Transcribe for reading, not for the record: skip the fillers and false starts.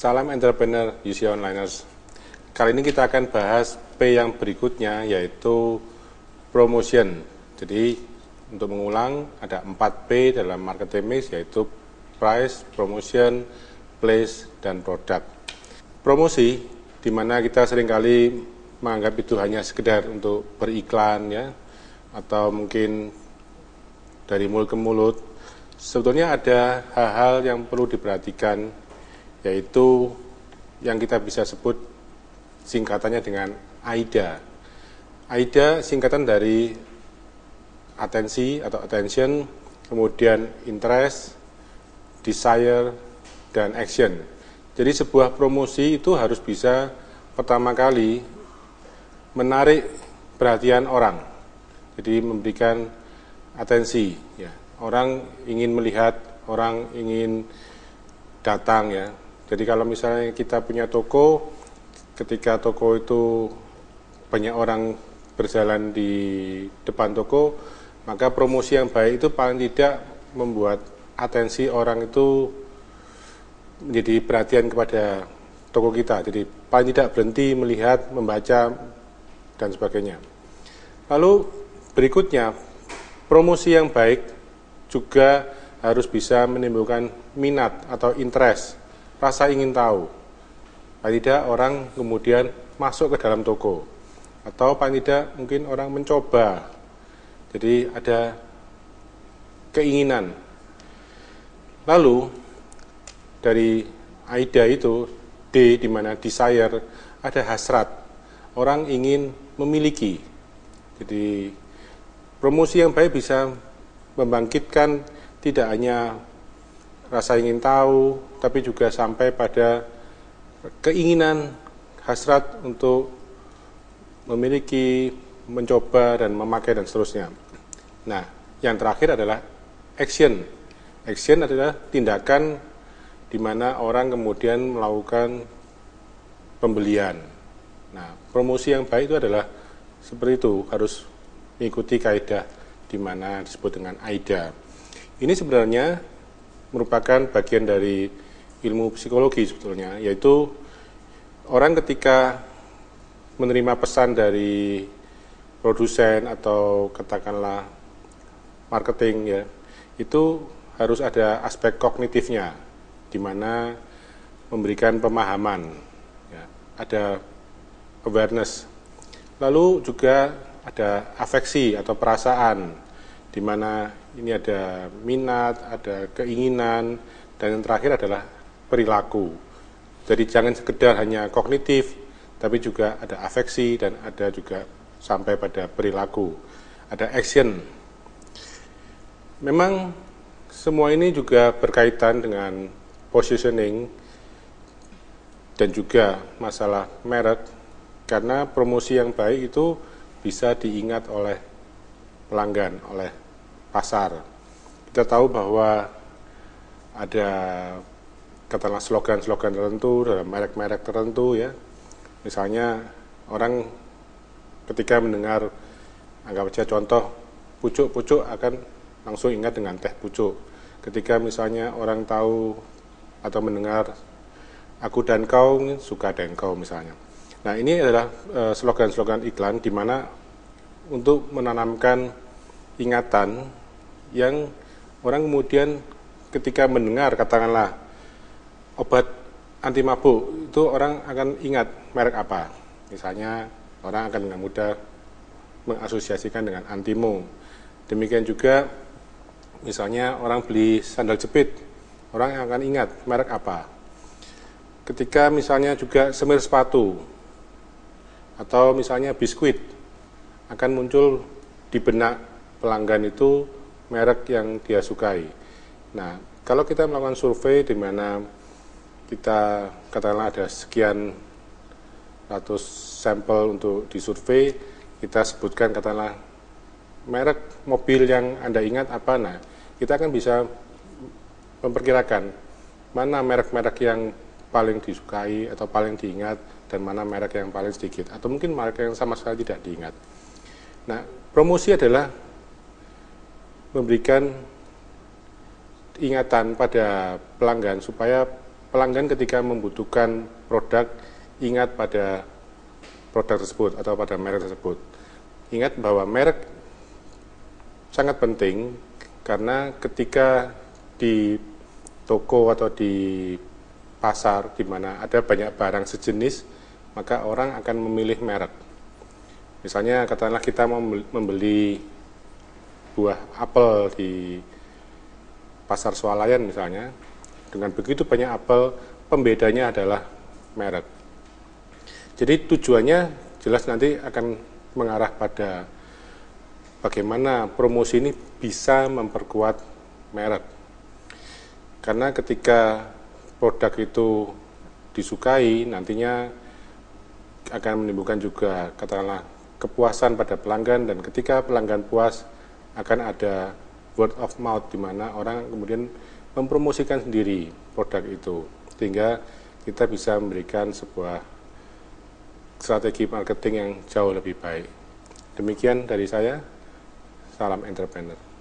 Salam entrepreneur UC Onliners. Kali ini kita akan bahas P yang berikutnya, yaitu promotion. Jadi untuk mengulang ada 4P dalam marketing mix, yaitu price, promotion, place, dan product. Promosi, di mana kita seringkali menganggap itu hanya sekedar untuk beriklan ya, atau mungkin dari mulut ke mulut. Sebetulnya ada hal-hal yang perlu diperhatikan, yaitu yang kita bisa sebut singkatannya dengan AIDA. AIDA singkatan dari atensi atau attention, kemudian interest, desire, dan action. Jadi sebuah promosi itu harus bisa pertama kali menarik perhatian orang. Jadi memberikan atensi, ya. Orang ingin melihat, orang ingin datang ya. Jadi kalau misalnya kita punya toko, ketika toko itu banyak orang berjalan di depan toko, maka promosi yang baik itu paling tidak membuat atensi orang itu menjadi perhatian kepada toko kita. Jadi paling tidak berhenti melihat, membaca, dan sebagainya. Lalu berikutnya, promosi yang baik juga harus bisa menimbulkan minat atau interest, rasa ingin tahu. Paling tidak orang kemudian masuk ke dalam toko, atau paling tidak mungkin orang mencoba. Jadi ada keinginan. Lalu dari AIDA itu, D di mana desire, ada hasrat. Orang ingin memiliki. Jadi promosi yang baik bisa membangkitkan tidak hanya rasa ingin tahu, tapi juga sampai pada keinginan, hasrat untuk memiliki, mencoba, dan memakai, dan seterusnya. Nah, yang terakhir adalah action. Action adalah tindakan di mana orang kemudian melakukan pembelian. Nah, promosi yang baik itu adalah seperti itu, harus mengikuti kaidah di mana disebut dengan AIDA. Ini sebenarnya merupakan bagian dari ilmu psikologi sebetulnya, yaitu orang ketika menerima pesan dari produsen atau katakanlah marketing ya, itu harus ada aspek kognitifnya, di mana memberikan pemahaman, ya, ada awareness. Lalu juga ada afeksi atau perasaan, di mana ini ada minat, ada keinginan, dan yang terakhir adalah perilaku. Jadi jangan sekedar hanya kognitif, tapi juga ada afeksi dan ada juga sampai pada perilaku. Ada action. Memang semua ini juga berkaitan dengan positioning dan juga masalah merek, karena promosi yang baik itu bisa diingat oleh pelanggan, oleh pasar. Kita tahu bahwa ada katakanlah slogan-slogan tertentu dalam merek-merek tertentu ya. Misalnya orang ketika mendengar, anggap saja contoh pucuk-pucuk, akan langsung ingat dengan teh pucuk. Ketika misalnya orang tahu atau mendengar aku dan kau, suka dan kau misalnya. Nah, ini adalah slogan-slogan iklan di mana untuk menanamkan ingatan yang orang kemudian ketika mendengar katakanlah obat anti mabuk, itu orang akan ingat merek apa. Misalnya orang akan dengan mudah mengasosiasikan dengan Antimo. Demikian juga misalnya orang beli sandal jepit, orang akan ingat merek apa. Ketika misalnya juga semir sepatu atau misalnya biskuit, akan muncul di benak pelanggan itu merek yang dia sukai. Nah, kalau kita melakukan survei di mana kita katakanlah ada sekian ratus sampel untuk disurvei, kita sebutkan katakanlah merek mobil yang Anda ingat apa. Nah, kita akan bisa memperkirakan mana merek-merek yang paling disukai atau paling diingat, dan mana merek yang paling sedikit, atau mungkin merek yang sama sekali tidak diingat. Nah, promosi adalah memberikan ingatan pada pelanggan supaya pelanggan ketika membutuhkan produk, ingat pada produk tersebut atau pada merek tersebut. Ingat bahwa merek sangat penting karena ketika di toko atau di pasar di mana ada banyak barang sejenis, maka orang akan memilih merek. Misalnya katakanlah kita mau membeli buah apel di pasar swalayan misalnya, dengan begitu banyak apel, pembedanya adalah merek. Jadi tujuannya jelas nanti akan mengarah pada bagaimana promosi ini bisa memperkuat merek. Karena ketika produk itu disukai, nantinya akan menimbulkan juga katakanlah kepuasan pada pelanggan, dan ketika pelanggan puas akan ada word of mouth di mana orang kemudian mempromosikan sendiri produk itu, sehingga kita bisa memberikan sebuah strategi marketing yang jauh lebih baik. Demikian dari saya, salam entrepreneur.